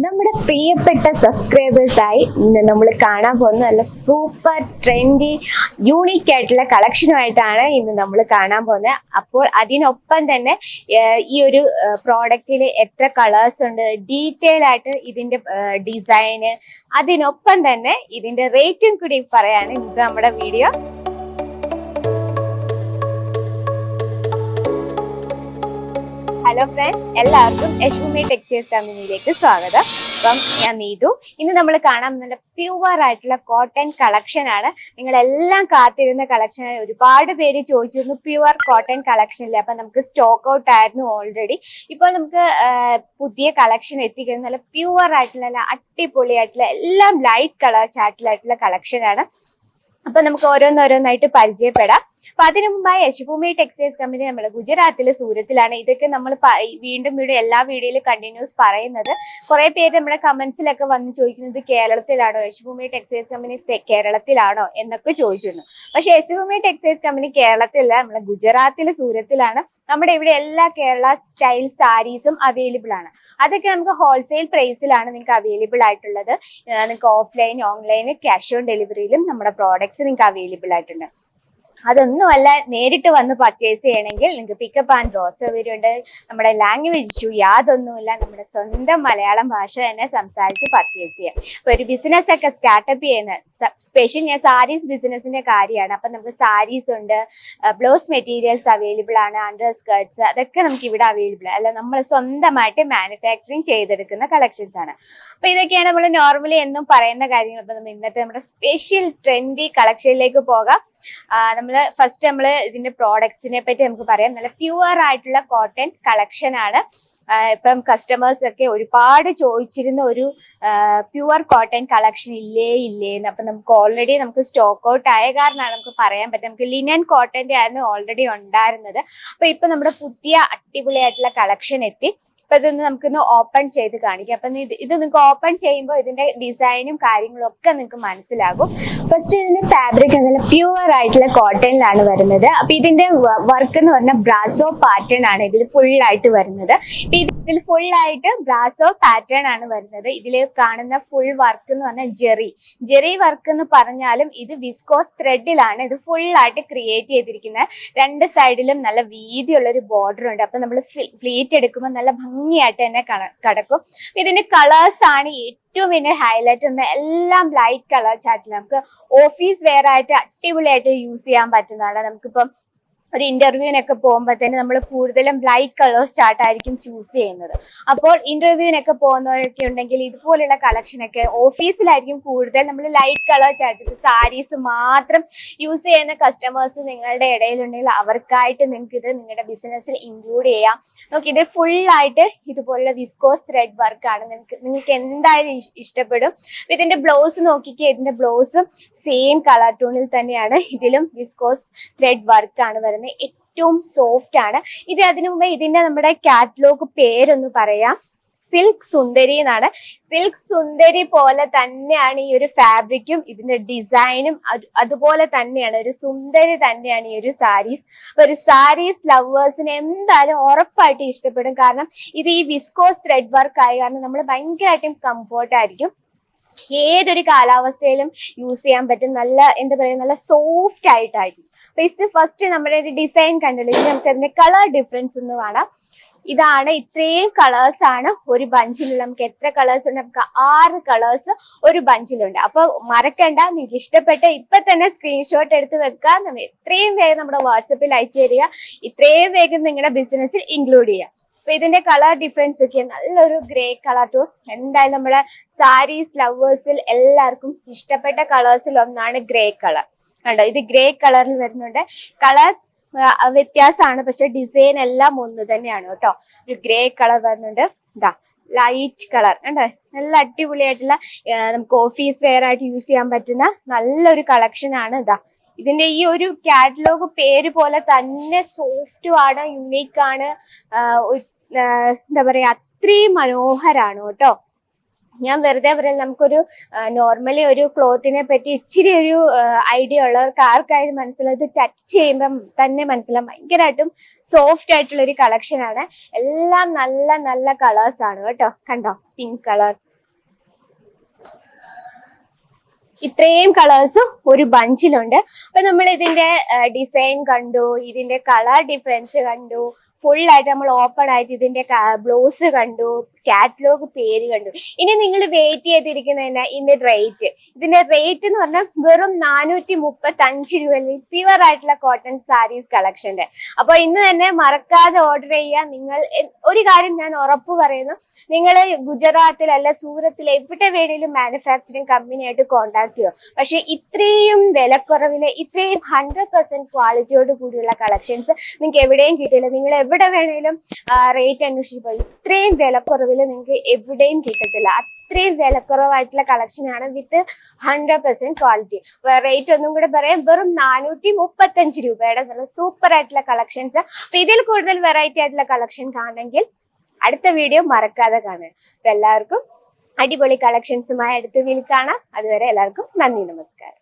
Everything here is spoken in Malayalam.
നമ്മുടെ പ്രിയപ്പെട്ട സബ്സ്ക്രൈബേഴ്സായി ഇന്ന് നമ്മൾ കാണാൻ പോകുന്ന നല്ല സൂപ്പർ ട്രെൻഡി യൂണിക് ആയിട്ടുള്ള കളക്ഷനുമായിട്ടാണ് ഇന്ന് നമ്മൾ കാണാൻ പോകുന്നത്. അപ്പോൾ അതിനൊപ്പം തന്നെ ഈ ഒരു പ്രോഡക്റ്റിൽ എത്ര കളേഴ്സ് ഉണ്ട്, ഡീറ്റെയിൽ ആയിട്ട് ഇതിന്റെ ഡിസൈന്, അതിനൊപ്പം തന്നെ ഇതിന്റെ റേറ്റും കൂടി പറയാണ് ഇത് നമ്മുടെ വീഡിയോ. ഹലോ ഫ്രണ്ട്സ്, എല്ലാവർക്കും യശ്മി ടെക്സ്റ്റൈൽസ് കമ്പനിയിലേക്ക് സ്വാഗതം. അപ്പം ഞാൻ നീതു. ഇന്ന് നമ്മൾ കാണാൻ നല്ല പ്യുവർ ആയിട്ടുള്ള കോട്ടൺ കളക്ഷൻ ആണ്. നിങ്ങളെല്ലാം കാത്തിരുന്ന കളക്ഷൻ. ഒരുപാട് പേര് ചോദിച്ചിരുന്നു പ്യുവർ കോട്ടൺ കളക്ഷനിൽ. അപ്പൊ നമുക്ക് സ്റ്റോക്ക് ഔട്ട് ആയിരുന്നു ഓൾറെഡി. ഇപ്പോൾ നമുക്ക് പുതിയ കളക്ഷൻ എത്തിക്കുന്നത് നല്ല പ്യുവർ ആയിട്ടുള്ള നല്ല അടിപൊളിയായിട്ടുള്ള എല്ലാം ലൈറ്റ് കളർ ചാറ്റിലായിട്ടുള്ള കളക്ഷൻ ആണ്. അപ്പൊ നമുക്ക് ഓരോന്നോരോന്നായിട്ട് പരിചയപ്പെടാം. അപ്പൊ അതിനു മുമ്പായി യശുഭൂമി ടെക്സ്റ്റൈൽസ് കമ്പനി നമ്മുടെ ഗുജറാത്തിലെ സൂരത്തിലാണ്. ഇതൊക്കെ നമ്മൾ വീണ്ടും എല്ലാ വീഡിയോയിലും കണ്ടിന്യൂസ് പറയുന്നത്. കുറെ പേര് നമ്മുടെ കമന്റ്സിലൊക്കെ വന്ന് ചോദിക്കുന്നത് കേരളത്തിലാണോ, യശുഭൂമി ടെക്സ്റ്റൈൽസ് കമ്പനി കേരളത്തിലാണോ എന്നൊക്കെ ചോദിച്ചിരുന്നു. പക്ഷെ യശുഭൂമി ടെക്സ്റ്റൈൽസ് കമ്പനി കേരളത്തിലല്ല, നമ്മുടെ ഗുജറാത്തിലെ സൂരത്തിലാണ്. നമ്മുടെ ഇവിടെ എല്ലാ കേരള സ്റ്റൈൽ സാരീസും അവൈലബിൾ ആണ്. അതൊക്കെ നമുക്ക് ഹോൾസെയിൽ പ്രൈസിലാണ് നിങ്ങൾക്ക് അവൈലബിൾ ആയിട്ടുള്ളത്. നിങ്ങൾക്ക് ഓഫ്ലൈൻ, ഓൺലൈൻ, ക്യാഷ് ഓൺ ഡെലിവറിയിലും നമ്മുടെ പ്രോഡക്ട്സ് നിങ്ങൾക്ക് അവൈലബിൾ ആയിട്ടുണ്ട്. അതൊന്നുമല്ല, നേരിട്ട് വന്ന് പർച്ചേസ് ചെയ്യണമെങ്കിൽ നിങ്ങൾക്ക് പിക്കപ്പ് ആൻഡ് ഡ്രോ സൗകര്യമുണ്ട്. നമ്മുടെ ലാംഗ്വേജ് ഇഷ്യൂ യാതൊന്നുമില്ല. നമ്മുടെ സ്വന്തം മലയാളം ഭാഷ തന്നെ സംസാരിച്ച് പർച്ചേസ് ചെയ്യാം. ഇപ്പൊ ഒരു ബിസിനസ് ഒക്കെ സ്റ്റാർട്ടപ്പ് ചെയ്യുന്ന സ്പെഷ്യൽ ഞാൻ സാരീസ് ബിസിനസിന്റെ കാര്യമാണ്. അപ്പൊ നമുക്ക് സാരീസ് ഉണ്ട്, ബ്ലൗസ് മെറ്റീരിയൽസ് അവൈലബിൾ ആണ്, അണ്ടർ സ്കേർട്സ്, അതൊക്കെ നമുക്ക് ഇവിടെ അവൈലബിൾ അല്ല. നമ്മൾ സ്വന്തമായിട്ട് മാനുഫാക്ചറിങ് ചെയ്തെടുക്കുന്ന കളക്ഷൻസ് ആണ്. അപ്പൊ ഇതൊക്കെയാണ് നമ്മൾ നോർമലി എന്നും പറയുന്ന കാര്യങ്ങൾ. അപ്പൊ നമ്മൾ ഇന്നത്തെ നമ്മുടെ സ്പെഷ്യൽ ട്രെൻഡി കളക്ഷനിലേക്ക് പോകാം. നമ്മള് ഇതിന്റെ പ്രോഡക്ട്സിനെ പറ്റി നമുക്ക് പറയാം. നല്ല പ്യുവർ ആയിട്ടുള്ള കോട്ടൺ കളക്ഷൻ ആണ്. ഇപ്പം കസ്റ്റമേഴ്സ് ഒക്കെ ഒരുപാട് ചോദിച്ചിരുന്ന ഒരു പ്യുവർ കോട്ടൺ കളക്ഷൻ ഇല്ലേന്ന്. അപ്പൊ നമുക്ക് ഓൾറെഡി നമുക്ക് സ്റ്റോക്ക് ഔട്ട് ആയ കാരണമാണ് നമുക്ക് പറയാൻ പറ്റും. നമുക്ക് ലിനൻ കോട്ടന്റെ ആയിരുന്നു ഓൾറെഡി ഉണ്ടായിരുന്നത്. അപ്പൊ ഇപ്പൊ നമ്മുടെ പുതിയ അടിപൊളിയായിട്ടുള്ള കളക്ഷൻ എത്തി. അപ്പൊ ഇതൊന്ന് നമുക്കൊന്ന് ഓപ്പൺ ചെയ്ത് കാണിക്കാം. അപ്പൊ ഇത് നിങ്ങൾക്ക് ഓപ്പൺ ചെയ്യുമ്പോൾ ഇതിന്റെ ഡിസൈനും കാര്യങ്ങളും ഒക്കെ നിങ്ങൾക്ക് മനസ്സിലാകും. ഫസ്റ്റ് ഇതിന്റെ ഫാബ്രിക് നല്ല പ്യുവർ ആയിട്ടുള്ള കോട്ടണിലാണ് വരുന്നത്. അപ്പൊ ഇതിന്റെ വർക്ക് എന്ന് പറഞ്ഞാൽ ബ്രാസോ പാറ്റേൺ ആണ് ഇതിൽ ഫുൾ ആയിട്ട് വരുന്നത്. ഇതിൽ ഫുൾ ആയിട്ട് ബ്രാസോ പാറ്റേൺ ആണ് വരുന്നത്. ഇതിൽ കാണുന്ന ഫുൾ വർക്ക് എന്ന് പറഞ്ഞാൽ ജെറി വർക്ക് എന്ന് പറഞ്ഞാലും ഇത് വിസ്കോസ് ത്രെഡിലാണ് ഇത് ഫുൾ ആയിട്ട് ക്രിയേറ്റ് ചെയ്തിരിക്കുന്നത്. രണ്ട് സൈഡിലും നല്ല വീതിയുള്ള ഒരു ബോർഡർ ഉണ്ട്. അപ്പൊ നമ്മൾ ഫ്ലീറ്റ് എടുക്കുമ്പോൾ നല്ല ഭംഗിയായിട്ട് തന്നെ കിടക്കും. ഇതിന്റെ കളേഴ്സ് ആണ് ഏറ്റവും വലിയ ഹൈലൈറ്റ്. എല്ലാം ലൈറ്റ് കളർ ചാർട്ടിൽ നമുക്ക് ഓഫീസ് വെയർ ആയിട്ട് അടിപൊളിയായിട്ട് യൂസ് ചെയ്യാൻ പറ്റുന്നതാണ്. നമുക്കിപ്പം ഒരു ഇന്റർവ്യൂവിനൊക്കെ പോകുമ്പോൾ തന്നെ നമ്മൾ കൂടുതലും ലൈറ്റ് കളേഴ്സ് ചാർട്ട് ആയിരിക്കും ചൂസ് ചെയ്യുന്നത്. അപ്പോൾ ഇന്റർവ്യൂവിനൊക്കെ പോകുന്നവരൊക്കെ ഉണ്ടെങ്കിൽ ഇതുപോലുള്ള കളക്ഷനൊക്കെ ഓഫീസിലായിരിക്കും കൂടുതൽ നമ്മൾ ലൈറ്റ് കളർ ചാർട്ട് സാരീസ് മാത്രം യൂസ് ചെയ്യുന്ന കസ്റ്റമേഴ്സ് നിങ്ങളുടെ ഇടയിലുണ്ടെങ്കിൽ അവർക്കായിട്ട് നിങ്ങൾക്ക് ഇത് നിങ്ങളുടെ ബിസിനസ്സിൽ ഇൻക്ലൂഡ് ചെയ്യാം. നോക്കി, ഇത് ഫുൾ ആയിട്ട് ഇതുപോലുള്ള വിസ്കോസ് ത്രെഡ് വർക്കാണ്. നിങ്ങൾക്ക് എന്തായാലും ഇഷ്ടപ്പെടും. ഇതിന്റെ ബ്ലൗസ് നോക്കിക്കേ, ഇതിന്റെ ബ്ലൗസും സെയിം കളർ ടോണിൽ തന്നെയാണ്. ഇതിലും വിസ്കോസ് ത്രെഡ് വർക്കാണ് വരുന്നത്. ഏറ്റവും സോഫ്റ്റ് ആണ് ഇത്. അതിനു മുമ്പ് ഇതിന്റെ നമ്മുടെ കാറ്റലോഗ് പേരൊന്ന് പറയാം. സിൽക്ക് സുന്ദരി എന്നാണ്. സിൽക്ക് സുന്ദരി പോലെ തന്നെയാണ് ഈ ഒരു ഫാബ്രിക്കും ഇതിന്റെ ഡിസൈനും അതുപോലെ തന്നെയാണ്. ഒരു സുന്ദരി തന്നെയാണ് ഈ ഒരു സാരീസ്. ഒരു സാരീസ് ലവേഴ്സിന് എന്തായാലും ഉറപ്പായിട്ട് ഇഷ്ടപ്പെടും. കാരണം ഇത് ഈ വിസ്കോസ് ത്രെഡ് വർക്ക് ആയ കാരണം നമ്മൾ ഭയങ്കരമായിട്ടും കംഫോർട്ട് ആയിരിക്കും. ഏതൊരു കാലാവസ്ഥയിലും യൂസ് ചെയ്യാൻ പറ്റും. നല്ല എന്താ പറയുക, നല്ല സോഫ്റ്റ് ആയിട്ടായിരിക്കും. ഫസ്റ്റ് നമ്മുടെ ഒരു ഡിസൈൻ കണ്ടല്ലോ. ഇത് നമുക്ക് അതിന്റെ കളർ ഡിഫറൻസ് ഒന്ന് കാണാം. ഇതാണ്, ഇത്രയും കളേഴ്സ് ആണ് ഒരു ബഞ്ചിലുള്ള. നമുക്ക് എത്ര കളേഴ്സ് ഉണ്ട്? നമുക്ക് 6 കളേഴ്സ് ഒരു ബഞ്ചിലുണ്ട്. അപ്പൊ മറക്കണ്ട, നിങ്ങൾക്ക് ഇഷ്ടപ്പെട്ട ഇപ്പൊ തന്നെ സ്ക്രീൻഷോട്ട് എടുത്ത് വെക്കുക. നമ്മൾ എത്രയും വേഗം നമ്മുടെ വാട്സപ്പിൽ അയച്ചു തരിക. ഇത്രയും വേഗം നിങ്ങളുടെ ബിസിനസ്സിൽ ഇൻക്ലൂഡ് ചെയ്യുക. അപ്പൊ ഇതിന്റെ കളർ ഡിഫറൻസ് ഒക്കെ നല്ലൊരു ഗ്രേ കളർ ടോൺ. എന്തായാലും നമ്മുടെ സാരീസ് ലവേഴ്സിൽ എല്ലാവർക്കും ഇഷ്ടപ്പെട്ട കളേഴ്സിൽ ഒന്നാണ് ഗ്രേ കളർ. കണ്ടോ, ഇത് ഗ്രേ കളറിൽ വരുന്നുണ്ട്. കളർ വ്യത്യാസമാണ്, പക്ഷെ ഡിസൈൻ എല്ലാം ഒന്ന് തന്നെയാണ് കേട്ടോ. ഒരു ഗ്രേ കളർ വരുന്നുണ്ട്. ഇതാ ലൈറ്റ് കളർ കണ്ടോ, നല്ല അടിപൊളിയായിട്ടുള്ള നമുക്ക് ഓഫീസ് വെയർ ആയിട്ട് യൂസ് ചെയ്യാൻ പറ്റുന്ന നല്ലൊരു കളക്ഷൻ ആണ്. ഇതാ ഇതിന്റെ ഈ ഒരു കാറ്റലോഗ് പേര് പോലെ തന്നെ സോഫ്റ്റും ആണ്, യുണീക്ക് ആണ്. എന്താ പറയാ, അത്രയും മനോഹരാണ് കേട്ടോ. ഞാൻ വെറുതെ പറയില്ല, നമുക്കൊരു നോർമലി ഒരു ക്ലോത്തിനെ പറ്റി ഇച്ചിരി ഒരു ഐഡിയ ഉള്ളവർക്ക് ആർക്കായാലും മനസ്സിലാവും. ഇത് ടച്ച് ചെയ്യുമ്പം തന്നെ മനസ്സിലാവും. ഭയങ്കരമായിട്ടും സോഫ്റ്റ് ആയിട്ടുള്ള ഒരു കളക്ഷൻ ആണ്. എല്ലാം നല്ല നല്ല കളേഴ്സ് ആണ് കേട്ടോ. കണ്ടോ, പിങ്ക് കളർ, ഇത്രയും കളേഴ്സും ഒരു ബഞ്ചിലുണ്ട്. അപ്പൊ നമ്മൾ ഇതിന്റെ ഡിസൈൻ കണ്ടു, ഇതിന്റെ കളർ ഡിഫറൻസ് കണ്ടു, ഫുൾ ആയിട്ട് നമ്മൾ ഓപ്പൺ ആയിട്ട് ഇതിന്റെ ബ്ലൗസ് കണ്ടു, കാറ്റലോഗ് പേര് കണ്ടു. ഇനി നിങ്ങൾ വെയിറ്റ് ചെയ്തിരിക്കുന്നതിന് ഇതിന്റെ റേറ്റ് എന്ന് പറഞ്ഞാൽ വെറും 435 രൂപയിൽ പ്യുവർ ആയിട്ടുള്ള കോട്ടൺ സാരീസ് കളക്ഷന്റെ. അപ്പൊ ഇന്ന് തന്നെ മറക്കാതെ ഓർഡർ ചെയ്യുക. നിങ്ങൾ ഒരു കാര്യം ഞാൻ ഉറപ്പ് പറയുന്നു, നിങ്ങൾ ഗുജറാത്തിൽ അല്ല സൂറത്തിൽ എവിടെ വേണേലും മാനുഫാക്ചറിങ് കമ്പനിയായിട്ട് കോൺടാക്ട് ചെയ്യുക. പക്ഷെ ഇത്രയും വിലക്കുറവില് ഇത്രയും 100% ക്വാളിറ്റിയോട് കൂടിയുള്ള കളക്ഷൻസ് നിങ്ങൾക്ക് എവിടെയും കിട്ടില്ല. നിങ്ങൾ എവിടെ വേണേലും റേറ്റ് അന്വേഷിച്ച് പോയി, ഇത്രയും വിലക്കുറവിൽ നിങ്ങൾക്ക് എവിടെയും കിട്ടത്തില്ല. അത്രയും വിലക്കുറവായിട്ടുള്ള കളക്ഷൻ ആണ് വിത്ത് 100% ക്വാളിറ്റി. റേറ്റ് ഒന്നും കൂടെ പറയാം, വെറും 435 രൂപയുടെ നല്ല സൂപ്പർ ആയിട്ടുള്ള കളക്ഷൻസ്. അപ്പൊ ഇതിൽ കൂടുതൽ വെറൈറ്റി ആയിട്ടുള്ള കളക്ഷൻ കാണണമെങ്കിൽ അടുത്ത വീഡിയോ മറക്കാതെ കാണുക. അപ്പൊ എല്ലാവർക്കും അടിപൊളി കളക്ഷൻസുമായി അടുത്ത വീഡിയോയിൽ കാണാം. അതുവരെ എല്ലാവർക്കും നന്ദി, നമസ്കാരം.